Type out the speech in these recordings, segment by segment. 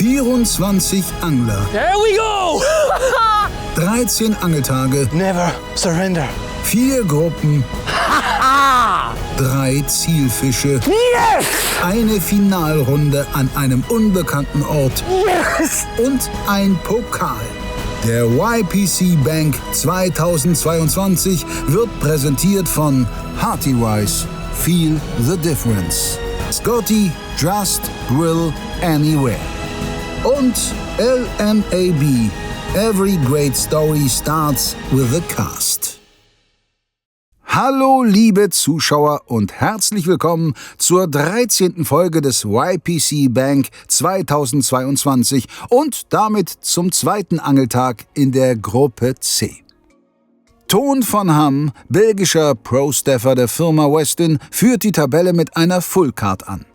24 Angler. There we go! 13 Angeltage. Never surrender. 4 Gruppen. 3 Zielfische. Yes! Eine Finalrunde an einem unbekannten Ort. Yes! Und ein Pokal. Der YPC Bank 2022 wird präsentiert von Hearty Wise. Feel the difference. Scotty Just Grill Anywhere. Und LMAB. Every great story starts with a cast. Hallo liebe Zuschauer und herzlich willkommen zur 13. Folge des YPC Bank 2022 und damit zum zweiten Angeltag in der Gruppe C. Ton von Ham, belgischer Pro-Staffer der Firma Westin, führt die Tabelle mit einer Fullcard an.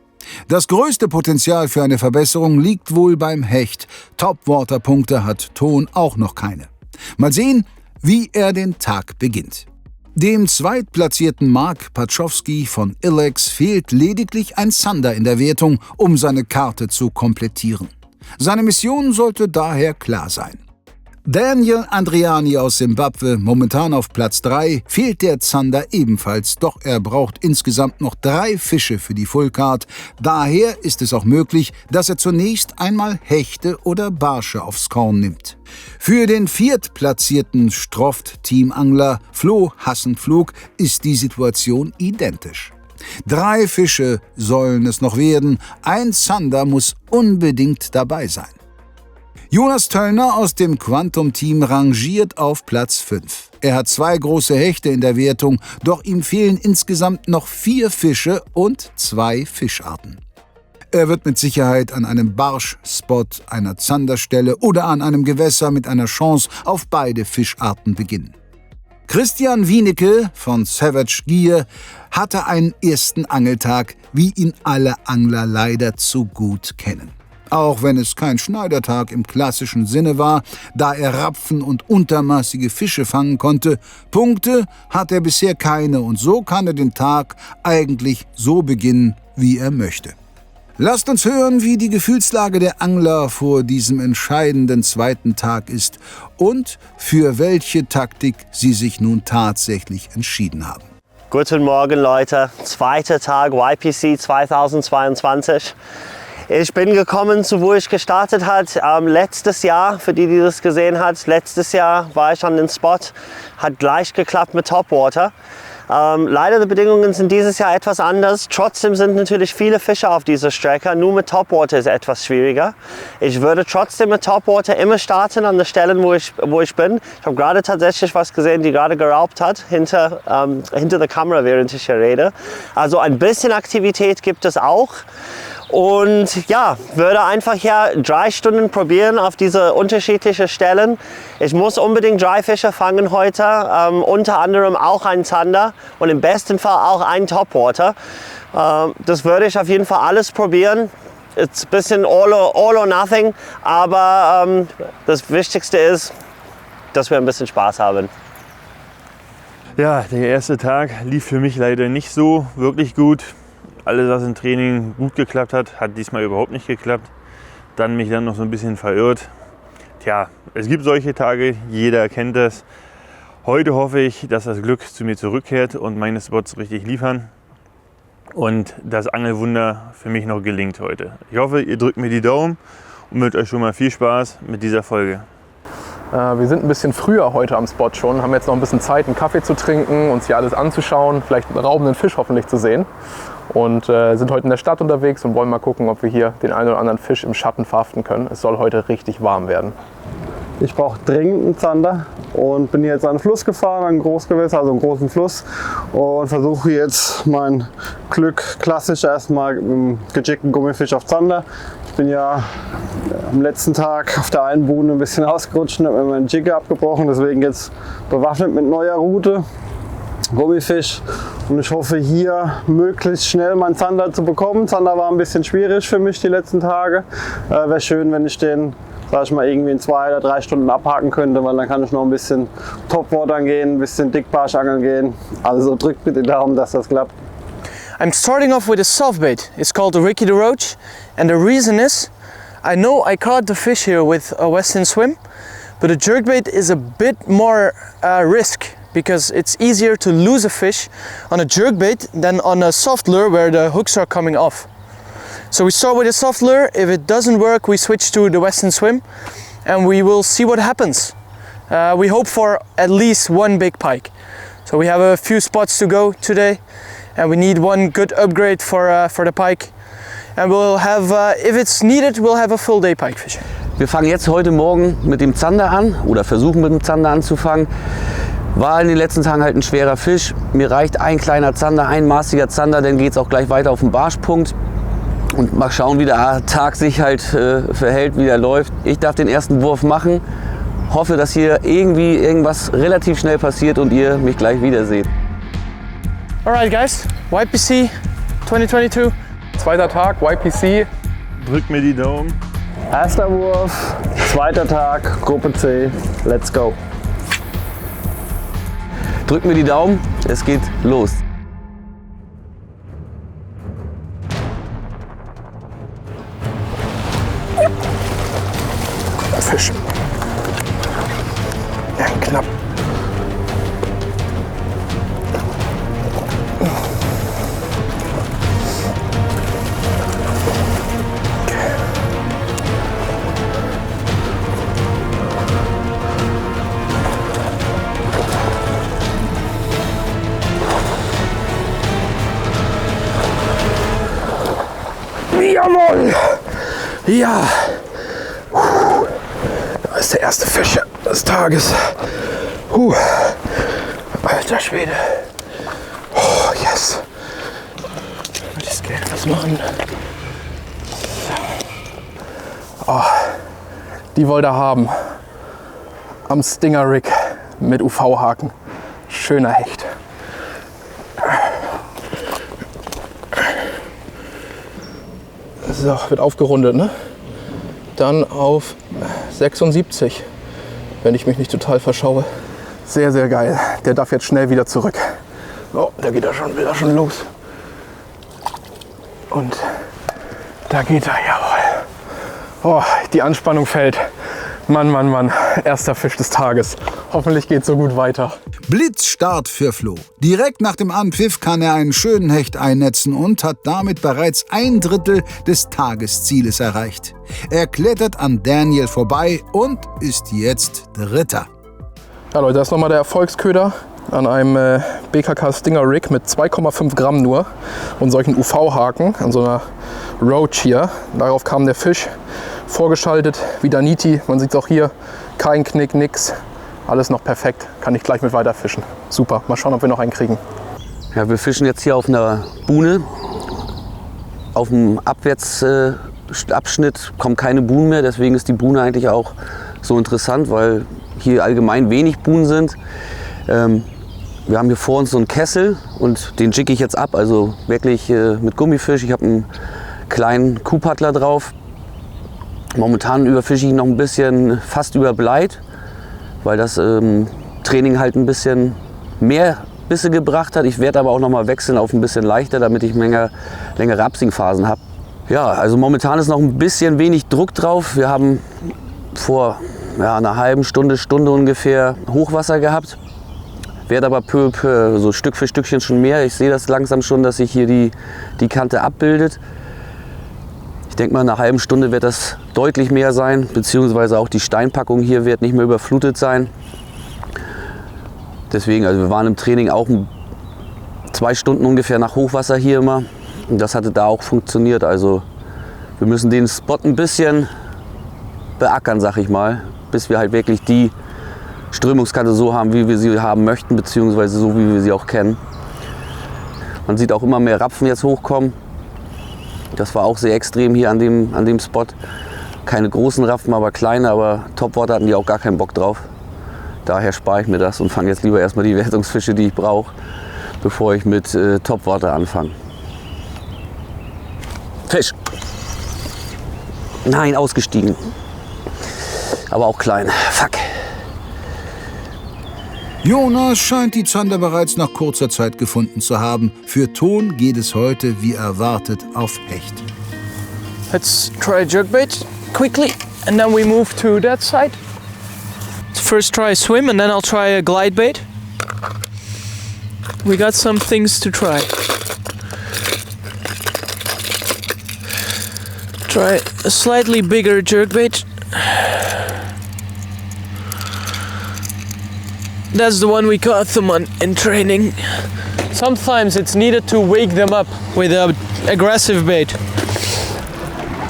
Das größte Potenzial für eine Verbesserung liegt wohl beim Hecht. Topwater-Punkte hat Ton auch noch keine. Mal sehen, wie er den Tag beginnt. Dem zweitplatzierten Mark Pachowski von Ilex fehlt lediglich ein Zander in der Wertung, um seine Karte zu komplettieren. Seine Mission sollte daher klar sein. Daniel Andriani aus Simbabwe, momentan auf Platz 3, fehlt der Zander ebenfalls, doch er braucht insgesamt noch 3 Fische für die Fullcard. Daher ist es auch möglich, dass er zunächst einmal Hechte oder Barsche aufs Korn nimmt. Für den viertplatzierten Stroft-Teamangler Flo Hassenpflug ist die Situation identisch. 3 Fische sollen es noch werden, ein Zander muss unbedingt dabei sein. Jonas Töllner aus dem Quantum-Team rangiert auf Platz 5. Er hat 2 große Hechte in der Wertung, doch ihm fehlen insgesamt noch 4 Fische und 2 Fischarten. Er wird mit Sicherheit an einem Barsch-Spot, einer Zanderstelle oder an einem Gewässer mit einer Chance auf beide Fischarten beginnen. Christian Wienecke von Savage Gear hatte einen ersten Angeltag, wie ihn alle Angler leider zu gut kennen. Auch wenn es kein Schneidertag im klassischen Sinne war, da er Rapfen und untermaßige Fische fangen konnte, Punkte hat er bisher keine und so kann er den Tag eigentlich so beginnen, wie er möchte. Lasst uns hören, wie die Gefühlslage der Angler vor diesem entscheidenden zweiten Tag ist und für welche Taktik sie sich nun tatsächlich entschieden haben. Guten Morgen Leute, zweiter Tag YPC 2022. Ich bin gekommen, zu wo ich gestartet habe, letztes Jahr, für die das gesehen hat. Letztes Jahr war ich an den Spot, hat gleich geklappt mit Topwater. Leider die Bedingungen sind dieses Jahr etwas anders. Trotzdem sind natürlich viele Fische auf dieser Strecke. Nur mit Topwater ist es etwas schwieriger. Ich würde trotzdem mit Topwater immer starten an den Stellen, wo ich bin. Ich habe gerade tatsächlich was gesehen, die gerade geraubt hat hinter der Kamera, während ich hier rede. Also ein bisschen Aktivität gibt es auch. Und ja, würde einfach hier 3 Stunden probieren auf diese unterschiedlichen Stellen. Ich muss unbedingt 3 Fische fangen heute, unter anderem auch einen Zander und im besten Fall auch einen Topwater. Das würde ich auf jeden Fall alles probieren. It's ein bisschen all or nothing, aber das Wichtigste ist, dass wir ein bisschen Spaß haben. Ja, der erste Tag lief für mich leider nicht so wirklich gut. Alles, was im Training gut geklappt hat, hat diesmal überhaupt nicht geklappt. Dann mich dann noch so ein bisschen verirrt. Tja, es gibt solche Tage, jeder kennt das. Heute hoffe ich, dass das Glück zu mir zurückkehrt und meine Spots richtig liefern. Und das Angelwunder für mich noch gelingt heute. Ich hoffe, ihr drückt mir die Daumen und wünscht euch schon mal viel Spaß mit dieser Folge. Wir sind ein bisschen früher heute am Spot schon, haben jetzt noch ein bisschen Zeit, einen Kaffee zu trinken, uns hier alles anzuschauen, vielleicht einen raubenden Fisch hoffentlich zu sehen. Und sind heute in der Stadt unterwegs und wollen mal gucken, ob wir hier den einen oder anderen Fisch im Schatten verhaften können. Es soll heute richtig warm werden. Ich brauche dringend einen Zander und bin jetzt an den Fluss gefahren, an ein Großgewässer, also einen großen Fluss, und versuche jetzt mein Glück klassisch erstmal mit einem gejickten Gummifisch auf Zander. Ich bin ja am letzten Tag auf der einen Buhne ein bisschen ausgerutscht und habe mir meinen Jigger abgebrochen, deswegen jetzt bewaffnet mit neuer Route, Gummifisch, und ich hoffe hier möglichst schnell meinen Zander zu bekommen. Zander war ein bisschen schwierig für mich die letzten Tage. Wäre schön, wenn ich den, sag ich mal, irgendwie in 2 oder 3 Stunden abhaken könnte, weil dann kann ich noch ein bisschen Topwater gehen, ein bisschen Dickbarsch angeln gehen. Also drückt bitte die Daumen, dass das klappt. I'm starting off with a soft bait. It's called the Ricky the Roach, and the reason is I know I caught the fish here with a Western Swim, but a jerkbait is a bit more risk because it's easier to lose a fish on a jerkbait than on a soft lure where the hooks are coming off. So we start with a soft lure. If it doesn't work, we switch to the Western Swim and we will see what happens. We hope for at least one big pike. So we have a few spots to go today and we need one good upgrade for the pike. And we'll have, if it's needed, we'll have a full day pike fishing. Wir fangen jetzt heute Morgen mit dem Zander an oder versuchen mit dem Zander anzufangen. War in den letzten Tagen halt ein schwerer Fisch. Mir reicht ein kleiner Zander, ein maßiger Zander, dann geht es auch gleich weiter auf den Barschpunkt. Und mal schauen, wie der Tag sich halt verhält, wie der läuft. Ich darf den ersten Wurf machen. Hoffe, dass hier irgendwie irgendwas relativ schnell passiert und ihr mich gleich wiederseht. Alright guys, YPC 2022. Zweiter Tag, YPC. Drück mir die Daumen. Erster Wurf, zweiter Tag, Gruppe C. Let's go. Drückt mir die Daumen, es geht los. Fisch. Ja, knapp. Jawohl! Ja! Da ist der erste Fisch des Tages. Alter Schwede. Oh, yes. Das geht was machen. Oh, die wollte er haben. Am Stinger Rig mit UV-Haken. Schöner Hecht. So, wird aufgerundet, ne? Dann auf 76, wenn ich mich nicht total verschaue. Sehr, sehr geil. Der darf jetzt schnell wieder zurück. Oh, da geht er schon, will er schon los. Und da geht er, jawohl. Oh, die Anspannung fällt. Mann, Mann, Mann. Erster Fisch des Tages. Hoffentlich geht es so gut weiter. Blitzstart für Flo. Direkt nach dem Anpfiff kann er einen schönen Hecht einnetzen und hat damit bereits 1/3 des Tageszieles erreicht. Er klettert an Daniel vorbei und ist jetzt Dritter. Ja Leute, das ist nochmal der Erfolgsköder an einem BKK Stinger Rig mit 2,5 Gramm nur und solchen UV-Haken an so einer Roach hier. Darauf kam der Fisch, vorgeschaltet, wieder Niti. Man sieht es auch hier, kein Knick, nix. Alles noch perfekt, kann ich gleich mit weiterfischen. Super, mal schauen, ob wir noch einen kriegen. Ja, wir fischen jetzt hier auf einer Buhne. Auf dem Abwärtsabschnitt kommen keine Buhnen mehr, deswegen ist die Buhne eigentlich auch so interessant, weil hier allgemein wenig Buhnen sind. Wir haben hier vor uns so einen Kessel und den jigge ich jetzt ab, also wirklich mit Gummifisch. Ich habe einen kleinen Kuhpaddler drauf. Momentan überfische ich noch ein bisschen fast über Bleit, weil das Training halt ein bisschen mehr Bisse gebracht hat. Ich werde aber auch noch mal wechseln auf ein bisschen leichter, damit ich längere Absingphasen habe. Ja, also momentan ist noch ein bisschen wenig Druck drauf. Wir haben vor einer halben Stunde ungefähr Hochwasser gehabt. Werde aber peu à peu, so Stück für Stückchen schon mehr. Ich sehe das langsam schon, dass sich hier die Kante abbildet. Ich denke mal, in einer halben Stunde wird das deutlich mehr sein, beziehungsweise auch die Steinpackung hier wird nicht mehr überflutet sein. Deswegen, also wir waren im Training auch 2 Stunden ungefähr nach Hochwasser hier immer. Und das hatte da auch funktioniert. Also wir müssen den Spot ein bisschen beackern, sag ich mal, bis wir halt wirklich die Strömungskante so haben, wie wir sie haben möchten, beziehungsweise so, wie wir sie auch kennen. Man sieht auch immer mehr Rapfen jetzt hochkommen. Das war auch sehr extrem hier an dem Spot. Keine großen Rapfen, aber kleine, aber Topwater hatten die auch gar keinen Bock drauf. Daher spare ich mir das und fange jetzt lieber erstmal die Wertungsfische, die ich brauche, bevor ich mit Topwater anfange. Fisch! Nein, ausgestiegen. Aber auch klein. Fuck. Jonas scheint die Zander bereits nach kurzer Zeit gefunden zu haben. Für Ton geht es heute, wie erwartet, auf Hecht. Let's try jerkbait. quickly and then we move to that side. First try a swim and then I'll try a glide bait. We got some things to try. Try a slightly bigger jerkbait. That's the one we caught them on in training. Sometimes it's needed to wake them up with an aggressive bait.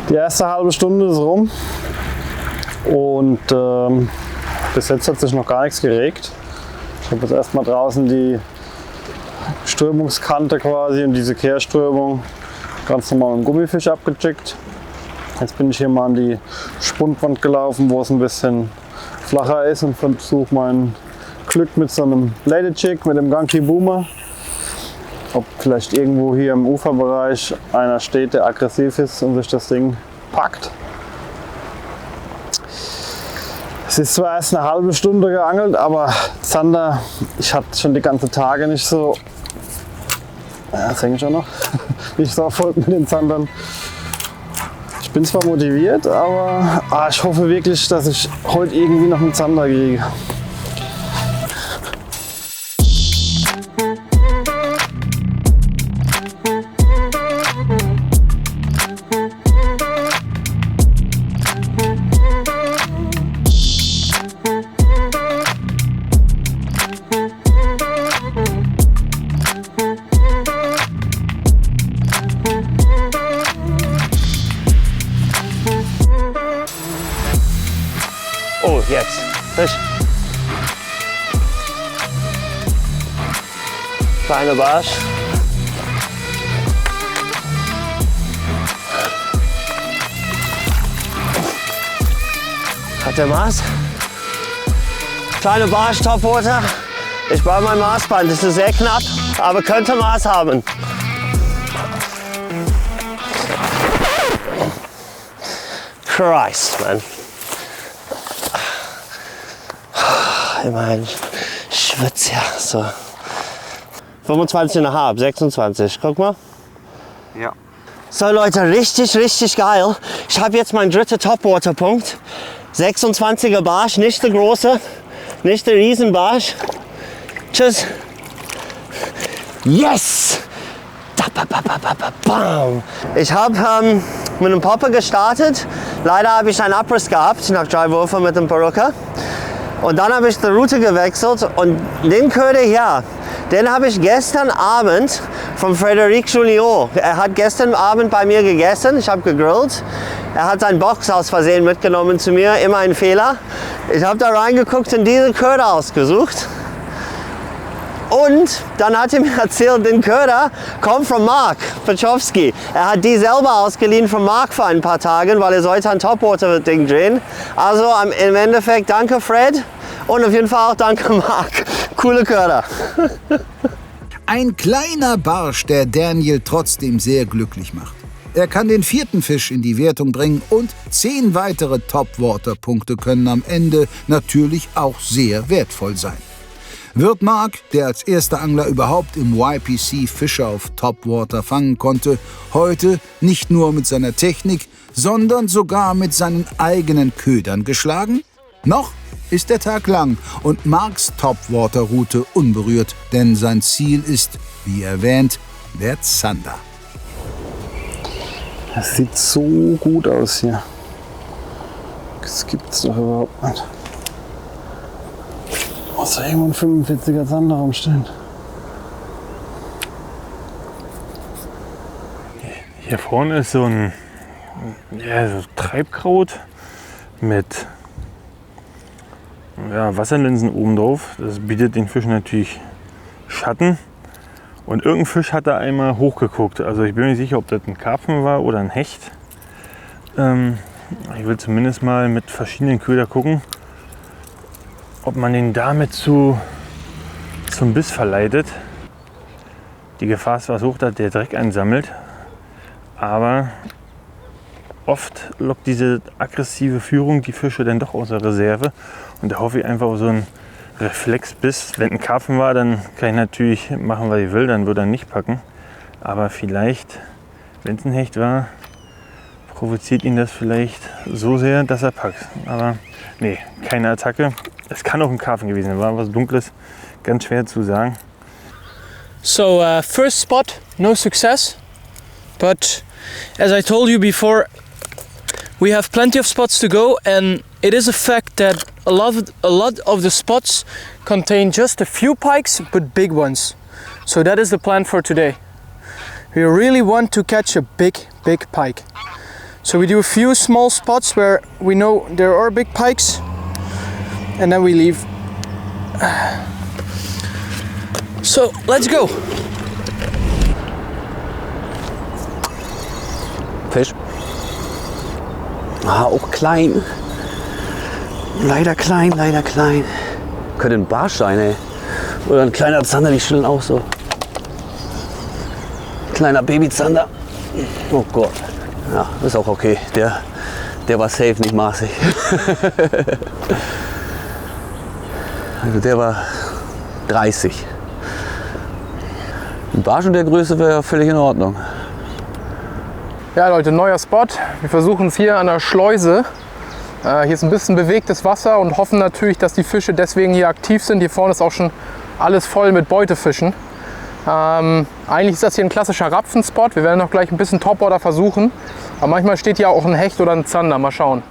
Die erste halbe Stunde ist rum und bis jetzt hat sich noch gar nichts geregt. Ich habe jetzt erstmal draußen die Strömungskante quasi und diese Kehrströmung ganz normal mit dem Gummifisch abgejickt. Jetzt bin ich hier mal an die Spundwand gelaufen, wo es ein bisschen flacher ist und versuche mein Glück mit so einem Bladed Jig, mit dem Gunky Boomer. Ob vielleicht irgendwo hier im Uferbereich einer steht, der aggressiv ist und sich das Ding packt. Es ist zwar erst eine halbe Stunde geangelt, aber Zander, ich hatte schon die ganzen Tage nicht so, ja, das hänge ich auch noch, nicht so erfolgt mit den Zandern. Ich bin zwar motiviert, aber ich hoffe wirklich, dass ich heute irgendwie noch einen Zander kriege. Oh, jetzt. Fisch. Kleiner Barsch. Hat der Maß? Kleine Barsch, Topwater. Ich baue mein Maßband. Das ist sehr knapp, aber könnte Maß haben. Christ, man. Immerhin schwitzt ja so. 25,5, 26. Guck mal. Ja. So Leute, richtig, richtig geil. Ich habe jetzt meinen dritten Topwater-Punkt. 26er Barsch, nicht der große, nicht der Riesenbarsch. Tschüss. Yes! Bam! Ich habe mit einem Popper gestartet. Leider habe ich einen Abriss gehabt nach 3 Würfen mit dem Perücke. Und dann habe ich die Route gewechselt und den Köder hier, den habe ich gestern Abend von Frédéric Junior. Er hat gestern Abend bei mir gegessen, ich habe gegrillt. Er hat seinen Box aus Versehen mitgenommen zu mir, immer ein Fehler. Ich habe da reingeguckt und diese Köder ausgesucht. Und dann hat er mir erzählt, den Köder kommt von Mark Pachowski. Er hat die selber ausgeliehen von Mark vor ein paar Tagen, weil er sollte ein Topwater-Ding drehen. Also im Endeffekt danke Fred und auf jeden Fall auch danke Mark. Coole Köder. Ein kleiner Barsch, der Daniel trotzdem sehr glücklich macht. Er kann den 4. Fisch in die Wertung bringen und 10 weitere Topwater-Punkte können am Ende natürlich auch sehr wertvoll sein. Wird Mark, der als erster Angler überhaupt im YPC Fische auf Topwater fangen konnte, heute nicht nur mit seiner Technik, sondern sogar mit seinen eigenen Ködern geschlagen? Noch ist der Tag lang und Marks Topwater-Route unberührt, denn sein Ziel ist, wie erwähnt, der Zander. Das sieht so gut aus hier. Das gibt's doch überhaupt nicht. Muss da irgendwo ein 45er Zander rumstehen. Hier vorne ist so ein so Treibkraut mit Wasserlinsen oben drauf. Das bietet den Fischen natürlich Schatten. Und irgendein Fisch hat da einmal hochgeguckt. Also ich bin mir nicht sicher, ob das ein Karpfen war oder ein Hecht. Ich will zumindest mal mit verschiedenen Ködern gucken, ob man den damit zum Biss verleitet. Die Gefahr ist zwar hoch, dass der Dreck einsammelt, aber oft lockt diese aggressive Führung die Fische dann doch aus der Reserve. Und da hoffe ich einfach auf so einen Reflexbiss. Wenn ein Karpfen war, dann kann ich natürlich machen, was ich will, dann würde er nicht packen. Aber vielleicht, wenn es ein Hecht war, provoziert ihn das vielleicht so sehr, dass er packt. Aber nee, keine Attacke. Es kann auch ein Karpfen gewesen sein, war was Dunkles, ganz schwer zu sagen. So first spot, no success, but as I told you before, we have plenty of spots to go, and it is a fact that a lot of the spots contain just a few pikes, but big ones. So that is the plan for today. We really want to catch a big pike. So we do a few small spots where we know there are big pikes, and then we leave. So let's go. Fisch. Ah, auch klein. Leider klein, leider klein. Könnte ein Barsch sein, ey. Oder ein kleiner Zander, die schütteln auch so. Kleiner Babyzander. Oh Gott. Ja, ist auch okay. Der war safe, nicht maßig. Also der war 30. Ein Barsch in der Größe wäre völlig in Ordnung. Ja Leute, neuer Spot. Wir versuchen es hier an der Schleuse. Hier ist ein bisschen bewegtes Wasser und hoffen natürlich, dass die Fische deswegen hier aktiv sind. Hier vorne ist auch schon alles voll mit Beutefischen. Eigentlich ist das hier ein klassischer Rapfenspot. Wir werden noch gleich ein bisschen Topwater versuchen. Aber manchmal steht hier auch ein Hecht oder ein Zander. Mal schauen.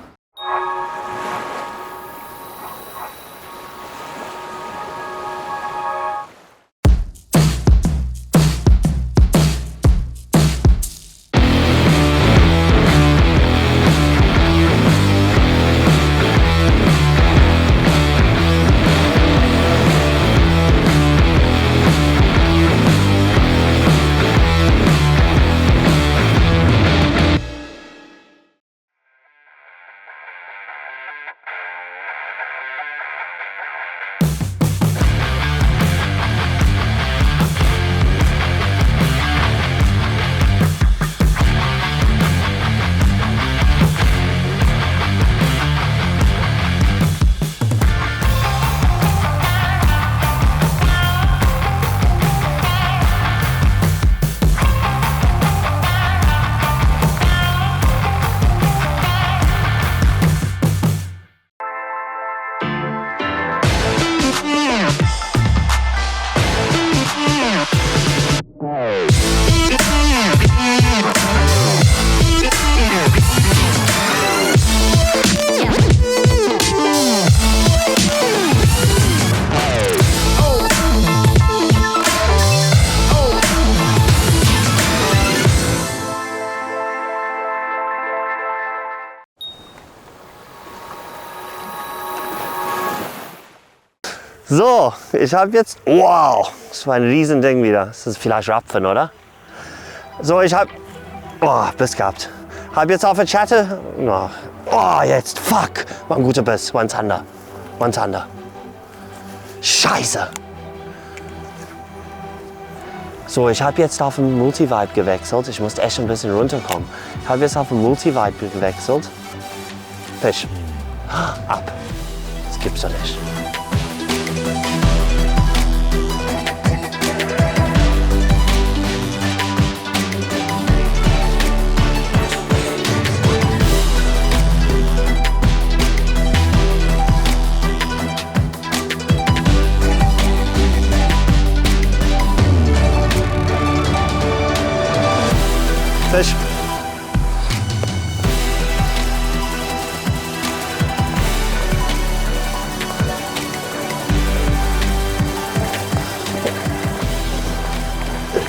So, ich habe jetzt, wow, das war ein Riesending wieder. Das ist vielleicht Rapfen, oder? So, ich habe, oh, Biss gehabt. Habe jetzt auf der Chatte, oh, jetzt, fuck, war ein guter Biss, One Zander. Scheiße. So, ich habe jetzt auf den Multivibe gewechselt. Ich musste echt ein bisschen runterkommen. Ich habe jetzt auf den Multivibe gewechselt. Fisch. Ab. Das gibt's doch nicht. Fisch.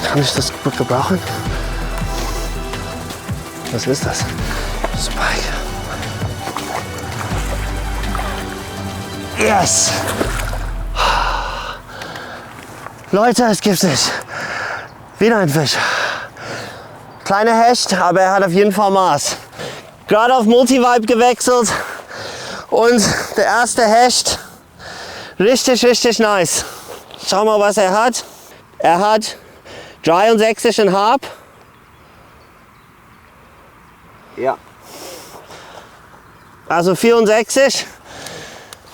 Kann ich das gut gebrauchen? Was ist das? Spike. Yes! Leute, es gibt's nicht. Wieder ein Fisch. Kleiner Hecht, aber er hat auf jeden Fall Maß. Gerade auf Multivibe gewechselt und der erste Hecht, richtig nice. Schau mal, was er hat. Er hat 63,5. Ja. Also 64.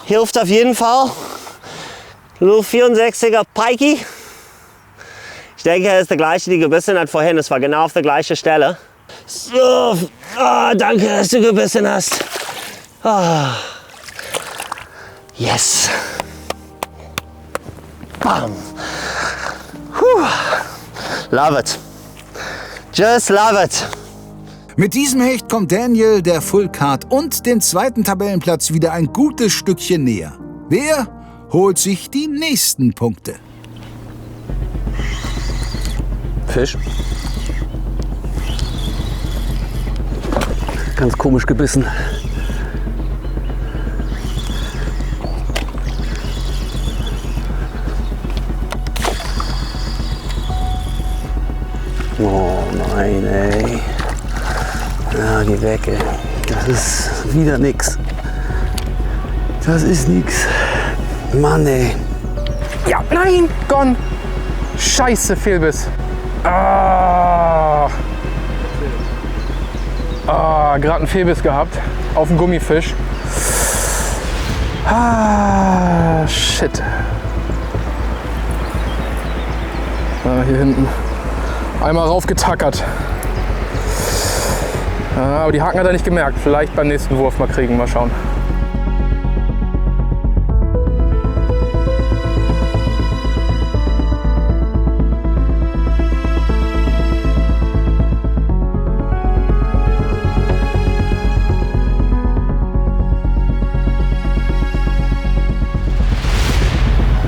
Hilft auf jeden Fall. Nur 64er Pikey. Ich denke, er ist der gleiche, die gebissen hat vorhin. Es war genau auf der gleichen Stelle. So, danke, dass du gebissen hast. Yes. Bam. Love it. Just love it. Mit diesem Hecht kommt Daniel der Full Card und dem zweiten Tabellenplatz wieder ein gutes Stückchen näher. Wer holt sich die nächsten Punkte? Fisch. Ganz komisch gebissen. Oh nein, ey. Ja, geh weg, ey. Das ist wieder nix. Das ist nix. Mann, ey. Ja, nein, gone. Scheiße, Fehlbiss. Gerade einen Fehlbiss gehabt auf einen Gummifisch. Shit. Hier hinten. Einmal raufgetackert. Aber die Haken hat er nicht gemerkt. Vielleicht beim nächsten Wurf mal kriegen. Mal schauen.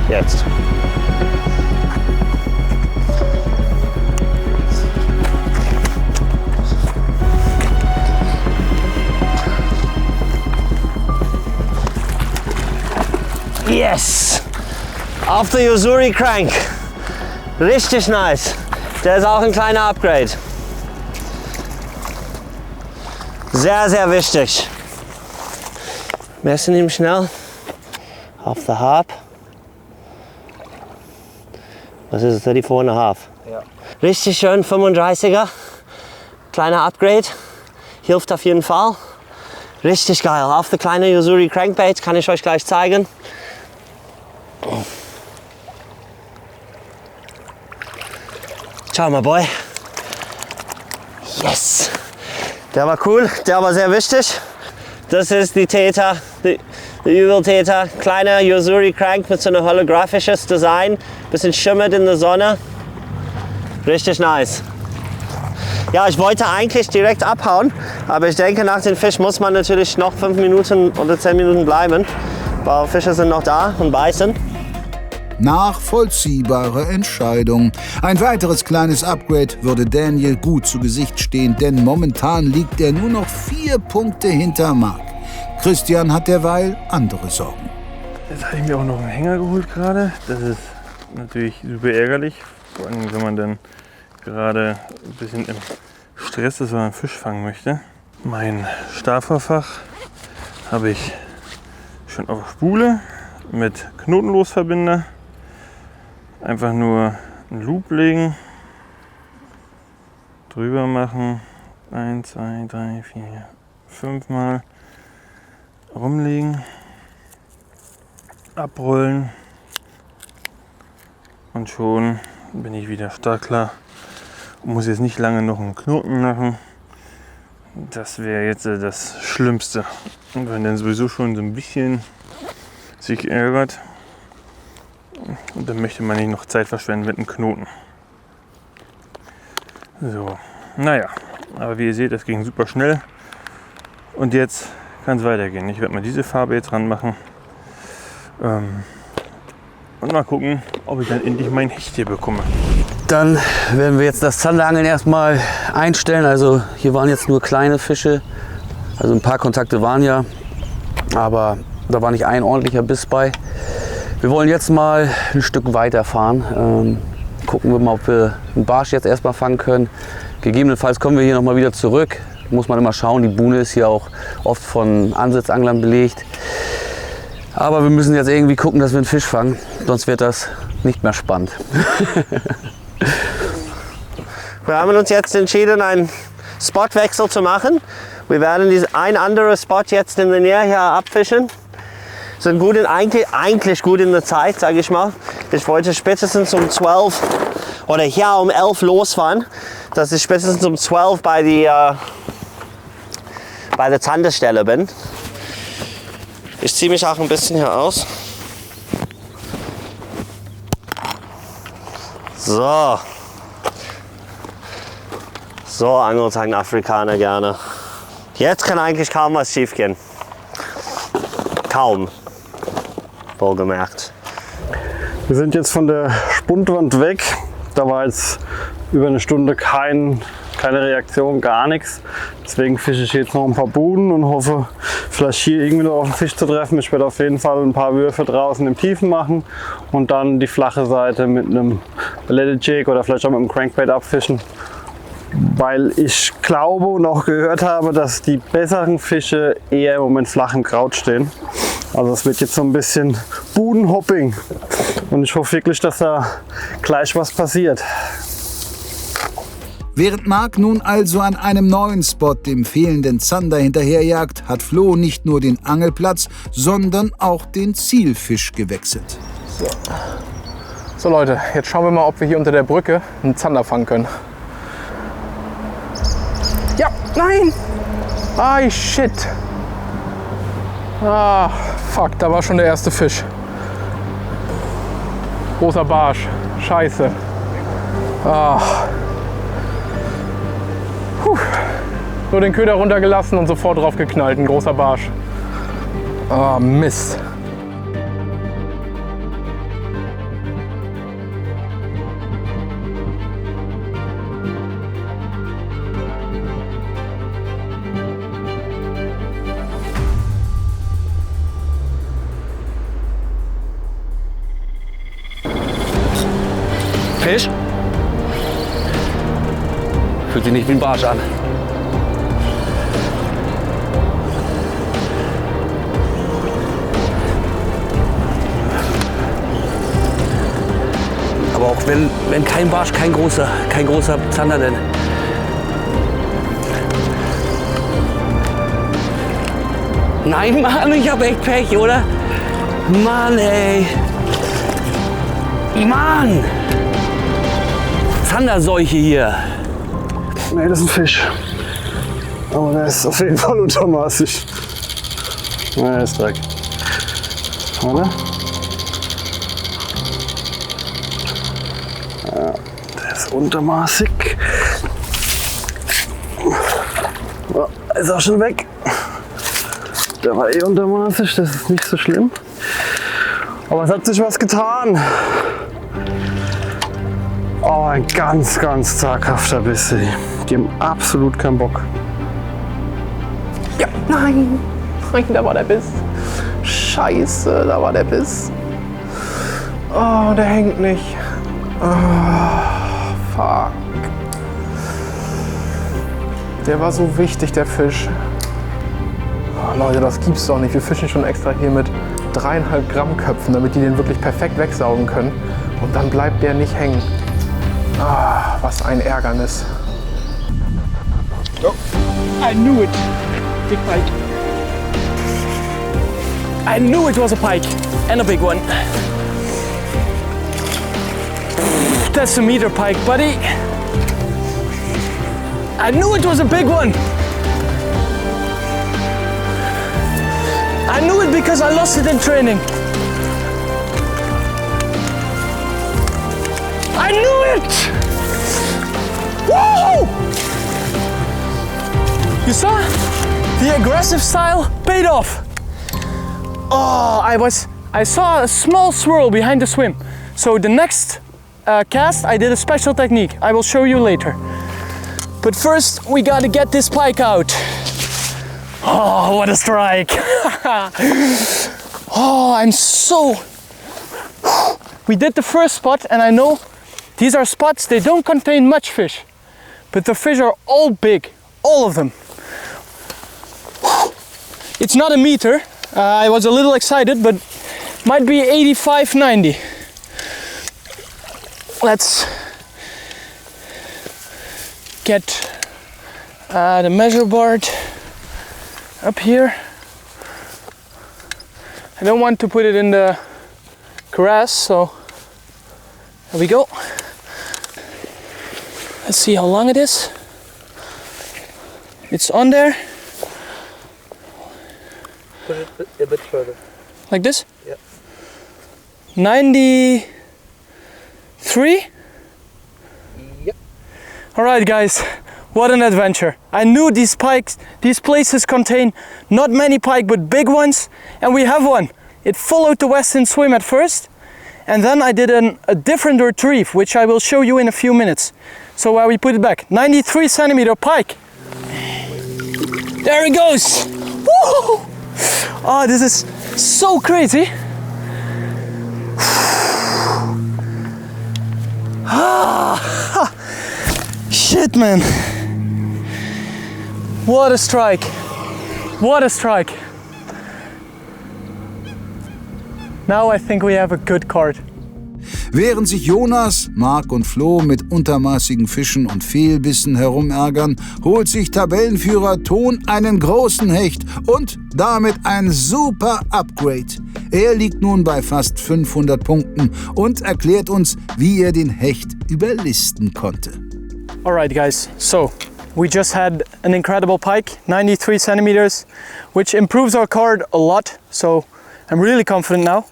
Jetzt. Yes! Auf der Yo-Zuri Crank. Richtig nice. Der ist auch ein kleiner Upgrade. Sehr, sehr wichtig. Messen ihm schnell. Auf der Harp. Was ist es? 34,5. Ja. Richtig schön 35er. Kleiner Upgrade. Hilft auf jeden Fall. Richtig geil. Auf der kleine Yo-Zuri Crankbait kann ich euch gleich zeigen. Schau mal, Boy. Yes. Der war cool. Der war sehr wichtig. Das ist die Theta, die Übeltäter. Kleiner Yo-Zuri Crank mit so einem holographisches Design. Bisschen schimmert in der Sonne. Richtig nice. Ja, ich wollte eigentlich direkt abhauen, aber ich denke, nach dem Fisch muss man natürlich noch 5 Minuten oder 10 Minuten bleiben, weil Fische sind noch da und beißen. Nachvollziehbare Entscheidung. Ein weiteres kleines Upgrade würde Daniel gut zu Gesicht stehen, denn momentan liegt er nur noch 4 Punkte hinter Marc. Christian hat derweil andere Sorgen. Jetzt habe ich mir auch noch einen Hänger geholt gerade. Das ist natürlich super ärgerlich, vor allem wenn man dann gerade ein bisschen im Stress ist, wenn man Fisch fangen möchte. Mein Staferfach habe ich schon auf Spule mit Knotenlosverbinder. Einfach nur einen Loop legen, drüber machen, 1, 2, 3, 4, 5 Mal rumlegen, abrollen und schon bin ich wieder startklar. Muss jetzt nicht lange noch einen Knoten machen. Das wäre jetzt das Schlimmste. Und wenn dann sowieso schon so ein bisschen sich ärgert, und dann möchte man nicht noch Zeit verschwenden mit einem Knoten. So, naja, aber wie ihr seht, das ging super schnell. Und jetzt kann es weitergehen. Ich werde mal diese Farbe jetzt ranmachen. Und mal gucken, ob ich dann endlich mein Hecht hier bekomme. Dann werden wir jetzt das Zanderangeln erstmal einstellen. Also hier waren jetzt nur kleine Fische. Also ein paar Kontakte waren ja, aber da war nicht ein ordentlicher Biss bei. Wir wollen jetzt mal ein Stück weiter fahren. Gucken wir mal, ob wir einen Barsch jetzt erstmal fangen können. Gegebenenfalls kommen wir hier nochmal wieder zurück. Muss man immer schauen, die Buhne ist hier auch oft von Ansitzanglern belegt. Aber wir müssen jetzt irgendwie gucken, dass wir einen Fisch fangen, sonst wird das nicht mehr spannend. Wir haben uns jetzt entschieden, einen Spotwechsel zu machen. Wir werden ein anderes Spot jetzt in der Nähe hier abfischen. Sind gut eigentlich gut in der Zeit, sage ich mal. Ich wollte spätestens um 12 oder ja um 11 losfahren. dass ich spätestens um 12 bei der Zanderstelle bin. Ich ziehe mich auch ein bisschen hier aus. So. So angeln sagen Afrikaner gerne. Jetzt kann eigentlich kaum was schief gehen. Kaum. Wohlgemerkt. Wir sind jetzt von der Spundwand weg. Da war jetzt über eine Stunde keine Reaktion, gar nichts. Deswegen fische ich jetzt noch ein paar Buden und hoffe, vielleicht hier irgendwie noch auf den Fisch zu treffen. Ich werde auf jeden Fall ein paar Würfe draußen im Tiefen machen und dann die flache Seite mit einem Balletted Jig oder vielleicht auch mit einem Crankbait abfischen. Weil ich glaube und auch gehört habe, dass die besseren Fische eher im Moment flach im Kraut stehen. Also es wird jetzt so ein bisschen Budenhopping und ich hoffe wirklich, dass da gleich was passiert. Während Marc nun also an einem neuen Spot dem fehlenden Zander hinterherjagt, hat Flo nicht nur den Angelplatz, sondern auch den Zielfisch gewechselt. So Leute, jetzt schauen wir mal, ob wir hier unter der Brücke einen Zander fangen können. Ja, nein! Ah, shit! Ah, fuck, da war schon der erste Fisch. Großer Barsch. Scheiße. Ah. Puh. Nur den Köder runtergelassen und sofort drauf geknallt. Ein großer Barsch. Ah, Mist. Fisch? Fühlt sich nicht wie ein Barsch an. Aber auch wenn kein Barsch, kein großer Zander denn. Nein, Mann, ich hab echt Pech, oder? Mann, ey. Mann! Zanderseuche hier. Nee, das ist ein Fisch. Aber der ist auf jeden Fall untermaßig. Na, der ist weg. Oder? Ja, der ist untermaßig. Oh, ist auch schon weg. Der war eh untermaßig, das ist nicht so schlimm. Aber es hat sich was getan. Oh, ein ganz, ganz zaghafter Biss. Die haben absolut keinen Bock. Ja, nein! Nein, da war der Biss. Scheiße, da war der Biss. Oh, der hängt nicht. Oh, fuck. Der war so wichtig, der Fisch. Oh, Leute, das gibt's doch nicht. Wir fischen schon extra hier mit 3,5 Gramm Köpfen, damit die den wirklich perfekt wegsaugen können. Und dann bleibt der nicht hängen. Ah, was ein Ärgernis. Oh, I knew it. Big pike. I knew it was a pike. And a big one. That's a meter pike, buddy. I knew it was a big one. I knew it because I lost it in training. I knew it! Woo! You saw? The aggressive style paid off. Oh, I saw a small swirl behind the swim. So the next cast, I did a special technique. I will show you later. But first, we gotta get this pike out. Oh, what a strike! Oh, I'm so... We did the first spot and I know these are spots, they don't contain much fish. But the fish are all big, all of them. It's not a meter. I was a little excited, but might be 85, 90. Let's get the measure board up here. I don't want to put it in the grass, so there we go. Let's see how long it is. It's on there. Put it a bit further. Like this? Yeah. 93? Yep. Alright guys, what an adventure. I knew these places contain not many pike but big ones, and we have one. It followed the Western Swim at first, and then I did a different retrieve, which I will show you in a few minutes. So we put it back. 93 centimeter pike. There it goes. Woo! Oh, this is so crazy. Shit, man. What a strike. What a strike. Now I think we have a good card. Während sich Jonas, Marc und Flo mit untermaßigen Fischen und Fehlbissen herumärgern, holt sich Tabellenführer Ton einen großen Hecht und damit ein super Upgrade. Er liegt nun bei fast 500 Punkten und erklärt uns, wie er den Hecht überlisten konnte. Alright guys, so we just had an incredible pike, 93 centimeters, which improves our card a lot, so I'm really confident now.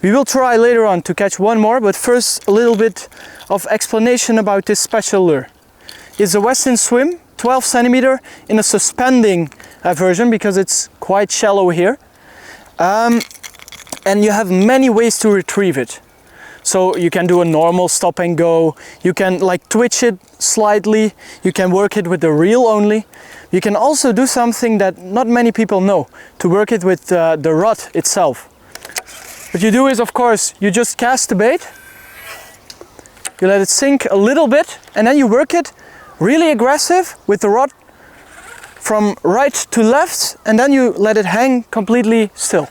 We will try later on to catch one more, but first a little bit of explanation about this special lure. It's a Western Swim, 12 centimeter in a suspending version because it's quite shallow here. And you have many ways to retrieve it. So you can do a normal stop and go, you can like twitch it slightly, you can work it with the reel only. You can also do something that not many people know, to work it with the rod itself. What you do is, of course, you just cast the bait, you let it sink a little bit, and then you work it really aggressive with the rod from right to left, and then you let it hang completely still.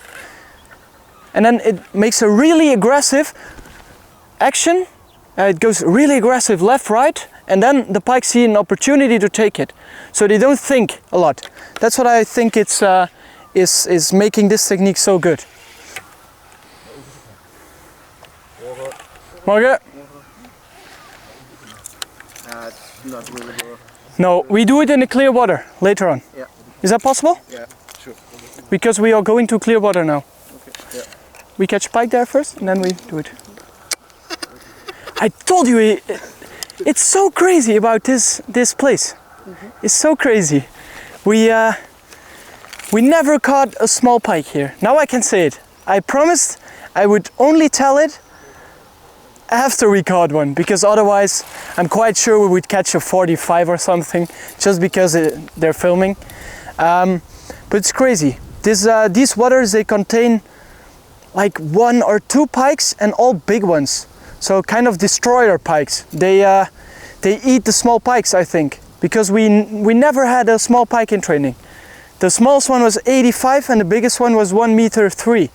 And then it makes a really aggressive action. It goes really aggressive left, right, and then the pike see an opportunity to take it. So they don't think a lot. That's what I think it's is making this technique so good. Okay. Not really good. No, we do it in the clear water later on. Yeah. Is that possible? Yeah, sure. Because we are going to clear water now. Okay. Yeah. We catch pike there first and then we do it. I told you, it's so crazy about this place. It's so crazy. We never caught a small pike here. Now I can say it. I promised I would only tell it after we caught one, because otherwise I'm quite sure we would catch a 45 or something, just because they're filming. But it's crazy. These waters, they contain like 1 or 2 pikes and all big ones. So kind of destroyer pikes. They eat the small pikes, I think, because we never had a small pike in training. The smallest one was 85 and the biggest one was 1.3 meters.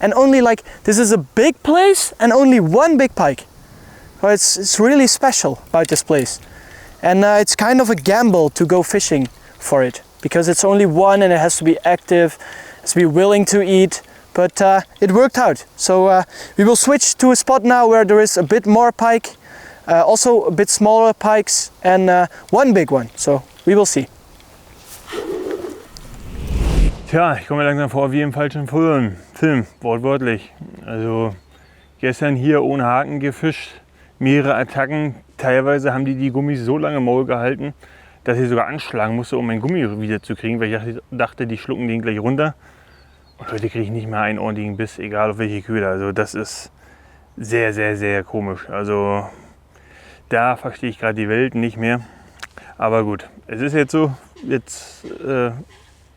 And only like, this is a big place and only one big pike. Well, it's really special about this place. And it's kind of a gamble to go fishing for it, because it's only one and it has to be active, has to be willing to eat. But it worked out. So we will switch to a spot now where there is a bit more pike, also a bit smaller pikes and one big one. So we will see. Tja, ich komme mir langsam vor wie im falschen Film, wortwörtlich. Also gestern hier ohne Haken gefischt, mehrere Attacken. Teilweise haben die Gummis so lange im Maul gehalten, dass ich sogar anschlagen musste, um meinen Gummi wieder zu kriegen, weil ich dachte, die schlucken den gleich runter. Und heute kriege ich nicht mehr einen ordentlichen Biss, egal auf welche Köder. Also das ist sehr, sehr, sehr komisch. Also da verstehe ich gerade die Welt nicht mehr. Aber gut, es ist jetzt so. Jetzt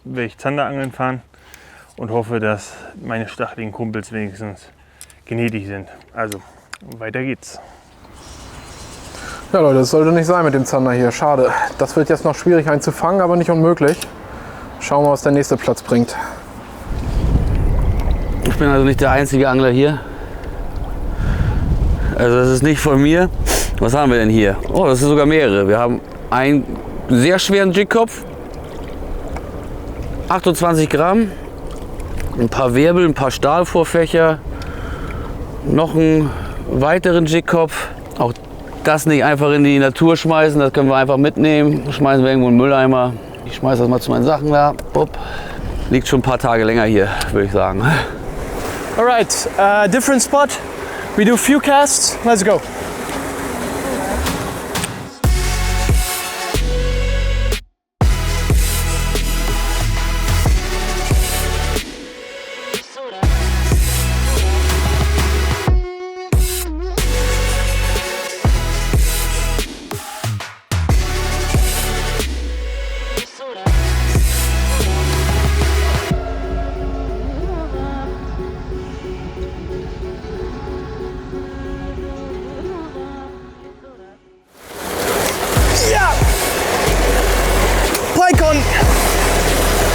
werde ich Zanderangeln fahren und hoffe, dass meine stacheligen Kumpels wenigstens gnädig sind. Also, weiter geht's. Ja Leute, das sollte nicht sein mit dem Zander hier. Schade. Das wird jetzt noch schwierig einzufangen, aber nicht unmöglich. Schauen wir, was der nächste Platz bringt. Ich bin also nicht der einzige Angler hier. Also das ist nicht von mir. Was haben wir denn hier? Oh, das sind sogar mehrere. Wir haben einen sehr schweren Jigkopf. 28 Gramm. Ein paar Wirbel, ein paar Stahlvorfächer. Noch einen weiteren Jigkopf. Auch das nicht einfach in die Natur schmeißen, das können wir einfach mitnehmen. Schmeißen wir irgendwo in den Mülleimer. Ich schmeiße das mal zu meinen Sachen da. Upp. Liegt schon ein paar Tage länger hier, würde ich sagen. Alright, different spot. We do few casts. Let's go.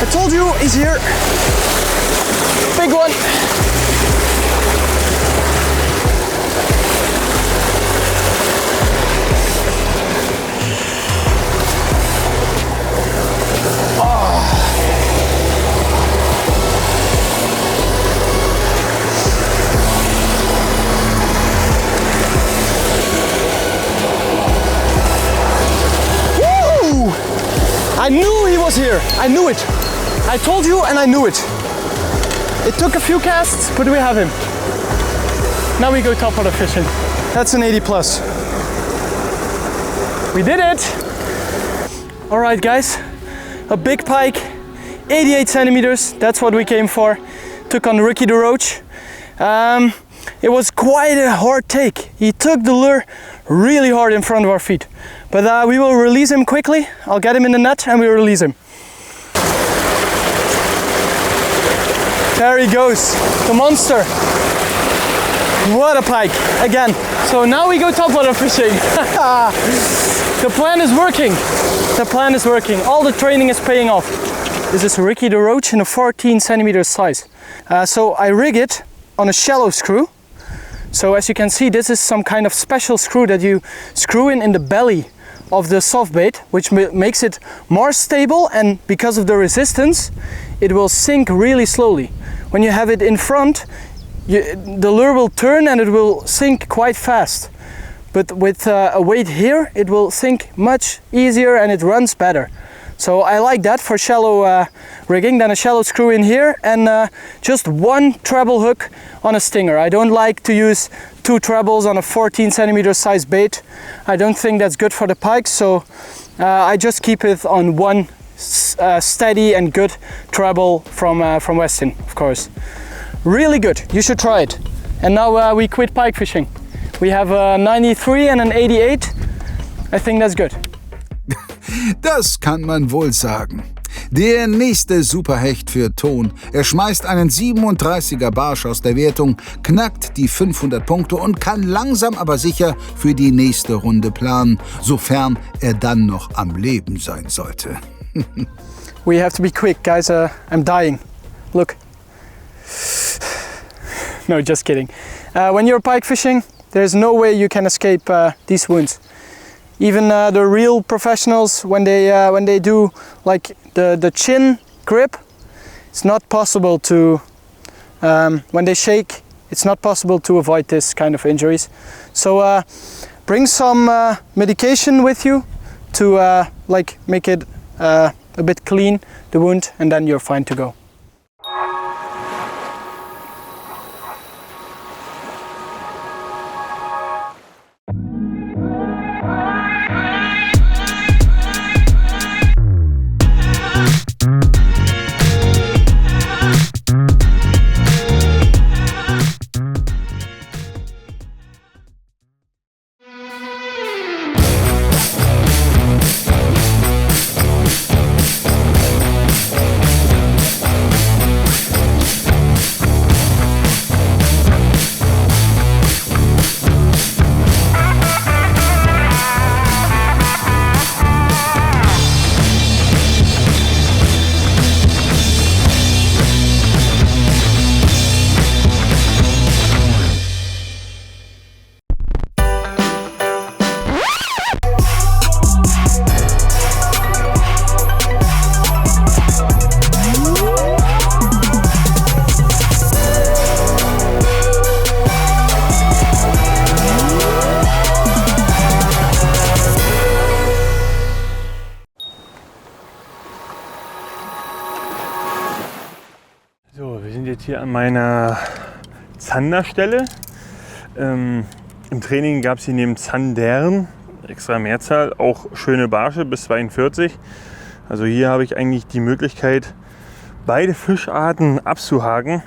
I told you, he's here. Big one. Woo! I knew he was here. I knew it. I told you and I knew it. It took a few casts, but we have him. Now we go topwater fishing. That's an 80 plus. We did it! All right guys, a big pike, 88 centimeters, that's what we came for. Took on Ricky the Roach. It was quite a hard take. He took the lure really hard in front of our feet. But we will release him quickly. I'll get him in the net and we release him. There he goes, the monster. What a pike, again. So now we go topwater fishing. The plan is working. The plan is working. All the training is paying off. This is Ricky the Roach in a 14 centimeter size. So I rig it on a shallow screw. So as you can see, this is some kind of special screw that you screw in the belly of the soft bait, which makes it more stable, and because of the resistance, it will sink really slowly. When you have it in front, the lure will turn and it will sink quite fast. But with a weight here, it will sink much easier and it runs better. So I like that for shallow rigging. Then a shallow screw in here and just one treble hook on a stinger. I don't like to use two trebles on a 14 centimeter size bait. I don't think that's good for the pike, so I just keep it on one steady and good treble from Westin, of course. Really good, you should try it. And now we quit pike fishing. We have a 93 and an 88. I think that's good. Das kann man wohl sagen. Der nächste Superhecht für Ton. Er schmeißt einen 37er Barsch aus der Wertung, knackt die 500 Punkte und kann langsam aber sicher für die nächste Runde planen, sofern er dann noch am Leben sein sollte. We have to be quick, guys. I'm dying. Look. No, just kidding. When you're pike fishing, there's no way you can escape these wounds. Even the real professionals, when they do like the chin grip, it's not possible to, when they shake, it's not possible to avoid this kind of injuries. So bring some medication with you to like make it a bit clean, the wound, and then you're fine to go. jetzt hier an meiner Zanderstelle. Im Training gab es hier neben Zandern, extra Mehrzahl, auch schöne Barsche bis 42. Also hier habe ich eigentlich die Möglichkeit, beide Fischarten abzuhaken.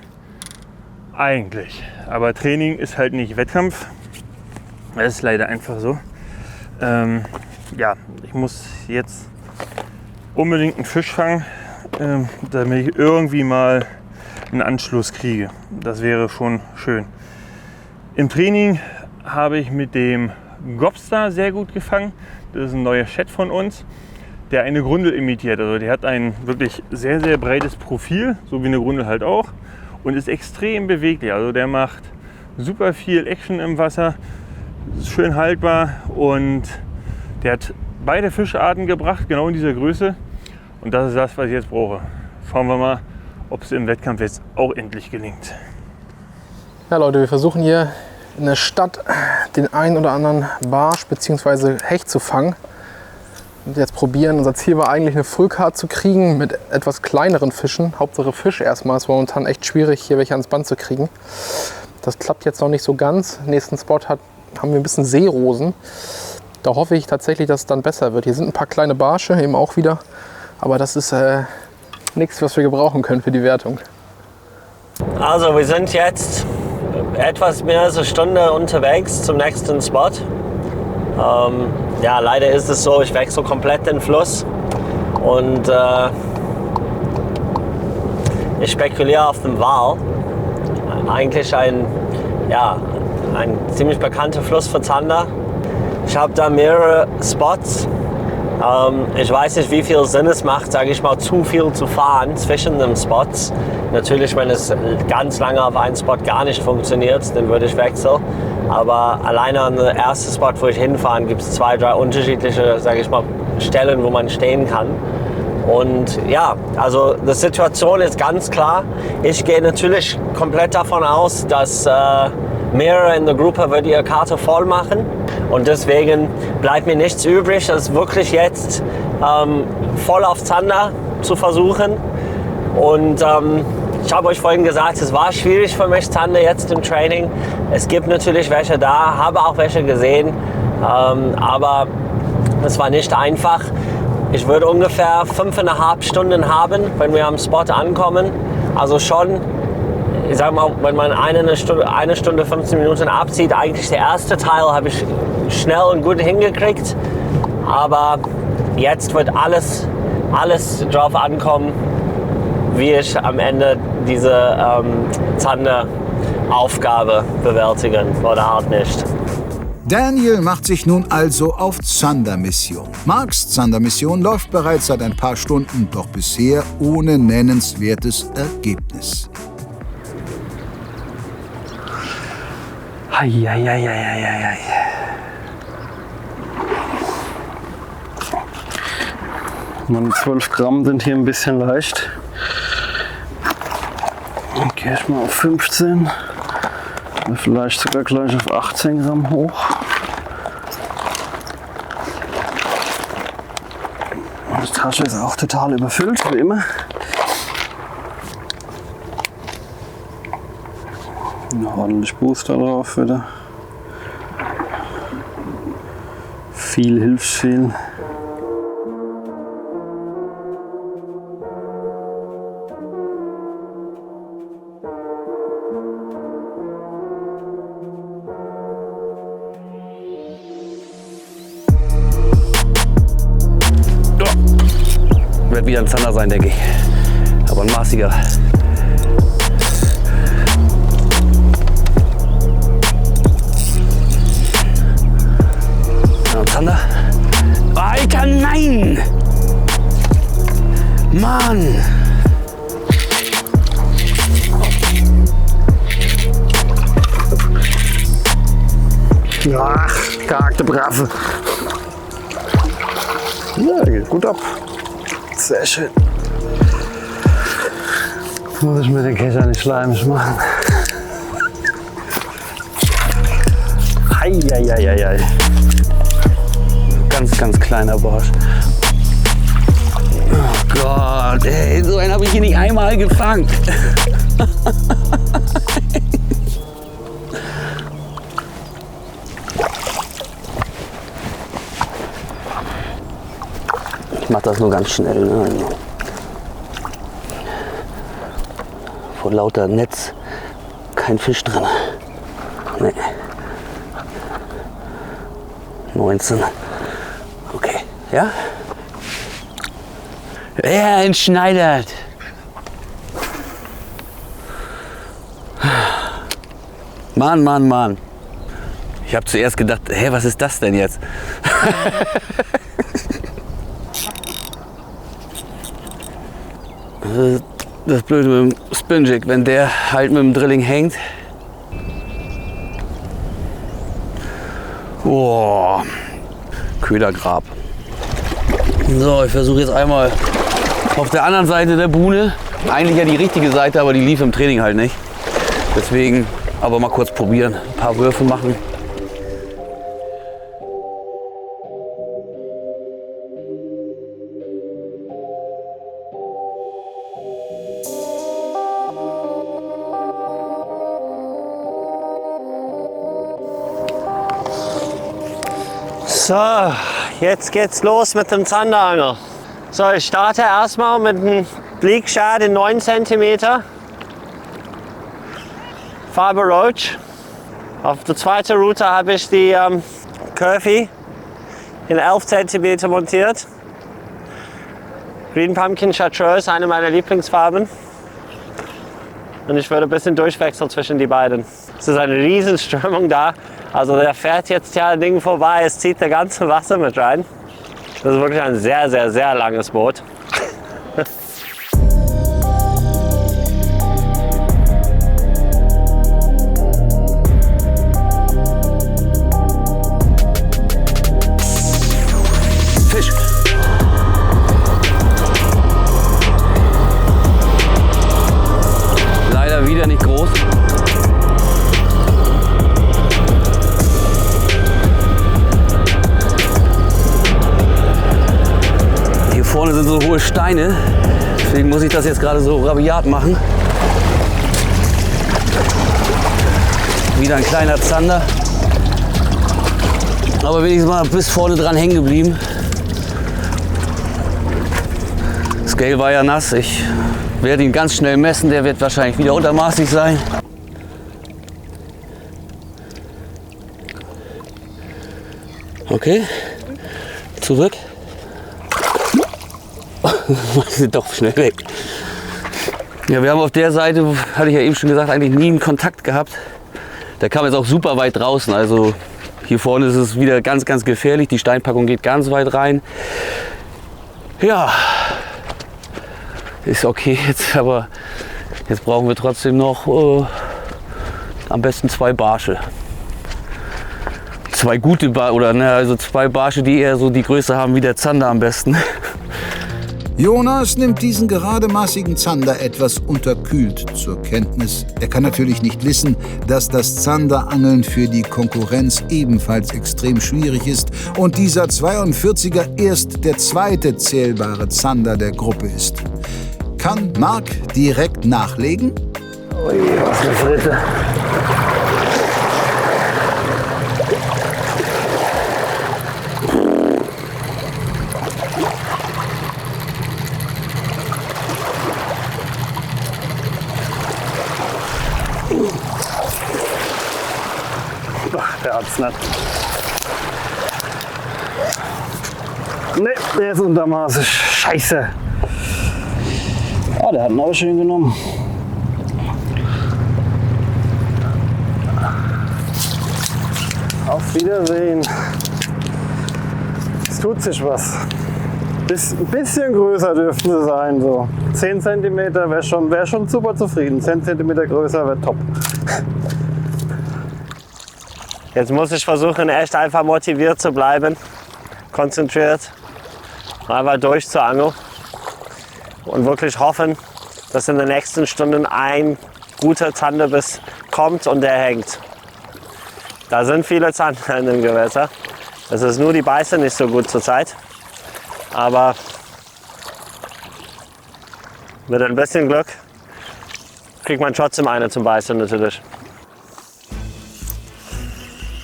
Eigentlich. Aber Training ist halt nicht Wettkampf. Das ist leider einfach so. Ja, ich muss jetzt unbedingt einen Fisch fangen, damit ich irgendwie mal einen Anschluss kriege. Das wäre schon schön. Im Training habe ich mit dem Gobster sehr gut gefangen. Das ist ein neuer Chat von uns, der eine Grundel imitiert. Also der hat ein wirklich sehr, sehr breites Profil, so wie eine Grundel halt auch, und ist extrem beweglich. Also der macht super viel Action im Wasser, ist schön haltbar und der hat beide Fischarten gebracht, genau in dieser Größe. Und das ist das, was ich jetzt brauche. Schauen wir mal, ob es im Wettkampf jetzt auch endlich gelingt. Ja Leute, wir versuchen hier in der Stadt den einen oder anderen Barsch bzw. Hecht zu fangen. Und jetzt probieren. Unser Ziel war eigentlich eine Fullcard zu kriegen mit etwas kleineren Fischen. Hauptsache Fisch erstmal. Es war momentan echt schwierig, hier welche ans Band zu kriegen. Das klappt jetzt noch nicht so ganz. Nächsten Spot haben wir ein bisschen Seerosen. Da hoffe ich tatsächlich, dass es dann besser wird. Hier sind ein paar kleine Barsche eben auch wieder. Aber das ist nichts, was wir gebrauchen können für die Wertung. Also wir sind jetzt etwas mehr als eine Stunde unterwegs zum nächsten Spot. Ja, leider ist es so, ich wechsle komplett den Fluss und ich spekuliere auf den Wal. Eigentlich ein ziemlich bekannter Fluss für Zander. Ich habe da mehrere Spots. Ich weiß nicht, wie viel Sinn es macht, sage ich mal, zu viel zu fahren zwischen den Spots. Natürlich, wenn es ganz lange auf einen Spot gar nicht funktioniert, dann würde ich wechseln. Aber alleine an der ersten Spot, wo ich hinfahre, gibt es 2, 3 unterschiedliche, sage ich mal, Stellen, wo man stehen kann. Und ja, also die Situation ist ganz klar. Ich gehe natürlich komplett davon aus, dass mehrere in der Gruppe wird ihre Karte voll machen. Und deswegen bleibt mir nichts übrig, als wirklich jetzt voll auf Zander zu versuchen. Und ich habe euch vorhin gesagt, es war schwierig für mich, Zander jetzt im Training. Es gibt natürlich welche da, habe auch welche gesehen, aber es war nicht einfach. Ich würde ungefähr 5,5 Stunden haben, wenn wir am Spot ankommen. Also schon, ich sag mal, wenn man eine Stunde 15 Minuten abzieht, eigentlich der erste Teil habe ich schnell und gut hingekriegt. Aber jetzt wird alles drauf ankommen, wie ich am Ende diese Zander-Aufgabe bewältigen oder halt nicht. Daniel macht sich nun also auf Zandermission. Marks Zandermission läuft bereits seit ein paar Stunden, doch bisher ohne nennenswertes Ergebnis. Eieieiei. Meine 12 Gramm sind hier ein bisschen leicht. Dann gehe ich mal auf 15. Vielleicht sogar gleich auf 18 Gramm hoch. Die Tasche ist auch total überfüllt, wie immer. Noch ordentlich Booster drauf wieder. Viel hilft viel. Wird wieder ein Zander sein, denke ich. Aber ein maßiger. Ja, Zander. Alter, nein! Mann! Ach, gehackte Brave. Ja, geht gut ab. Sehr schön. Jetzt muss ich mir den Kescher nicht schleimig machen. Eieieiei. Ganz kleiner Barsch. Oh Gott, ey, so einen habe ich hier nicht einmal gefangen. Ich mache das nur ganz schnell. Ne? Also vor lauter Netz kein Fisch drin. Nee. 19. Okay, ja? Ja, entschneidert. Mann, Mann, Mann. Ich habe zuerst gedacht, hä, was ist das denn jetzt? Das Blöde mit dem Spin-Jig, wenn der halt mit dem Drilling hängt. Boah, Ködergrab. So, ich versuche jetzt einmal auf der anderen Seite der Buhne. Eigentlich ja die richtige Seite, aber die lief im Training halt nicht. Deswegen aber mal kurz probieren, ein paar Würfe machen. So, jetzt geht's los mit dem Zanderangel. So, ich starte erstmal mit einem Bleak-Shad in 9 cm. Farbe Roach. Auf der zweiten Route habe ich die Curvy in 11 cm montiert. Green Pumpkin Chartreuse, eine meiner Lieblingsfarben. Und ich würde ein bisschen durchwechseln zwischen die beiden. Es ist eine riesen Strömung da. Also der fährt jetzt ja ein Ding vorbei, es zieht das ganze Wasser mit rein. Das ist wirklich ein sehr, sehr, sehr langes Boot. Fisch. Leider wieder nicht groß. Vorne sind so hohe Steine, deswegen muss ich das jetzt gerade so rabiat machen. Wieder ein kleiner Zander, aber wenigstens mal bis vorne dran hängen geblieben. Das Scale war ja nass, ich werde ihn ganz schnell messen, der wird wahrscheinlich wieder untermaßig sein. Okay, zurück. Sind doch schnell weg. Ja, wir haben auf der Seite, hatte ich ja eben schon gesagt, eigentlich nie einen Kontakt gehabt. Der kam jetzt auch super weit draußen. Also hier vorne ist es wieder ganz, ganz gefährlich. Die Steinpackung geht ganz weit rein. Ja, ist okay jetzt, aber jetzt brauchen wir trotzdem noch am besten 2 Barsche. 2 gute also 2 Barsche, die eher so die Größe haben wie der Zander am besten. Jonas nimmt diesen gerademaßigen Zander etwas unterkühlt zur Kenntnis. Er kann natürlich nicht wissen, dass das Zanderangeln für die Konkurrenz ebenfalls extrem schwierig ist und dieser 42er erst der zweite zählbare Zander der Gruppe ist. Kann Marc direkt nachlegen? Ui, was eine Fritte. Der hat's nicht. Ne, der ist untermaßig. Scheiße. Ah, der hat ihn auch schön genommen. Auf Wiedersehen. Es tut sich was. Ein bisschen größer dürften sie sein. So 10 cm wäre schon super zufrieden. 10 cm größer wäre top. Jetzt muss ich versuchen, echt einfach motiviert zu bleiben, konzentriert, einfach durchzuangeln und wirklich hoffen, dass in den nächsten Stunden ein guter Zanderbiss kommt und der hängt. Da sind viele Zander in dem Gewässer. Es ist nur die Beiße nicht so gut zurzeit, aber mit ein bisschen Glück kriegt man trotzdem eine zum Beißen natürlich.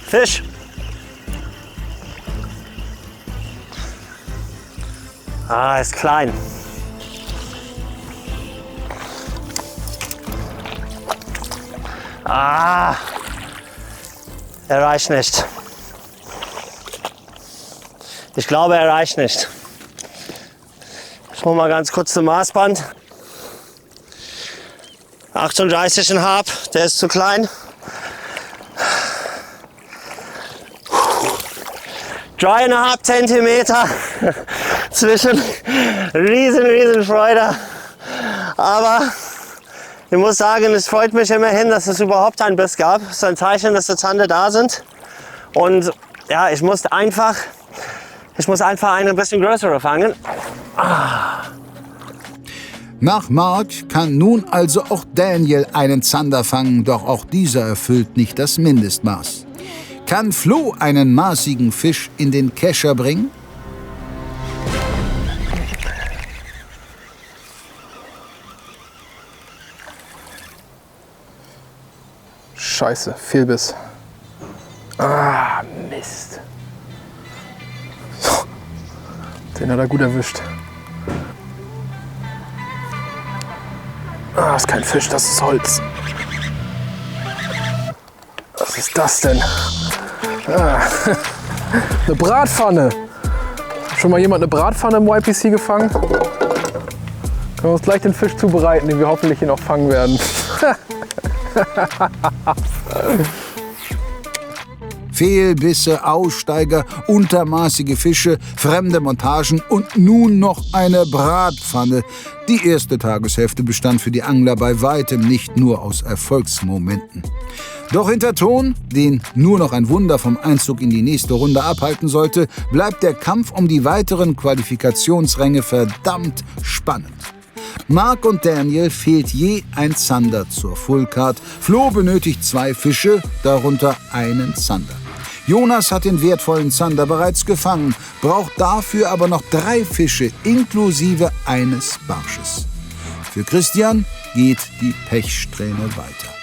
Fisch. Ah, ist klein. Ah, er reicht nicht. Ich glaube, er reicht nicht. Ich hole mal ganz kurz das Maßband. 38,5, der ist zu klein. 3,5 Zentimeter zwischen. Riesen Freude. Aber ich muss sagen, es freut mich immerhin, dass es überhaupt einen Biss gab. Es ist ein Zeichen, dass die Zander da sind. Und ja, ich muss einfach eine bisschen größere fangen. Nach Mark kann nun also auch Daniel einen Zander fangen, doch auch dieser erfüllt nicht das Mindestmaß. Kann Flo einen maßigen Fisch in den Kescher bringen? Scheiße, Fehlbiss. Ah, Mist. Den hat er gut erwischt. Ah, das ist kein Fisch, das ist Holz. Was ist das denn? Ah, eine Bratpfanne. Schon mal jemand eine Bratpfanne im YPC gefangen? Können wir uns gleich den Fisch zubereiten, den wir hoffentlich hier noch fangen werden. Fehlbisse, Aussteiger, untermaßige Fische, fremde Montagen und nun noch eine Bratpfanne. Die erste Tageshälfte bestand für die Angler bei weitem nicht nur aus Erfolgsmomenten. Doch hinter Ton, den nur noch ein Wunder vom Einzug in die nächste Runde abhalten sollte, bleibt der Kampf um die weiteren Qualifikationsränge verdammt spannend. Mark und Daniel fehlt je ein Zander zur Fullcard. Flo benötigt 2 Fische, darunter einen Zander. Jonas hat den wertvollen Zander bereits gefangen, braucht dafür aber noch 3 Fische inklusive eines Barsches. Für Christian geht die Pechsträhne weiter.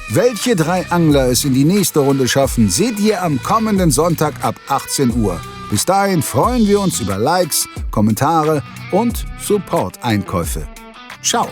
Welche 3 Angler es in die nächste Runde schaffen, seht ihr am kommenden Sonntag ab 18 Uhr. Bis dahin freuen wir uns über Likes, Kommentare und Support-Einkäufe. Ciao!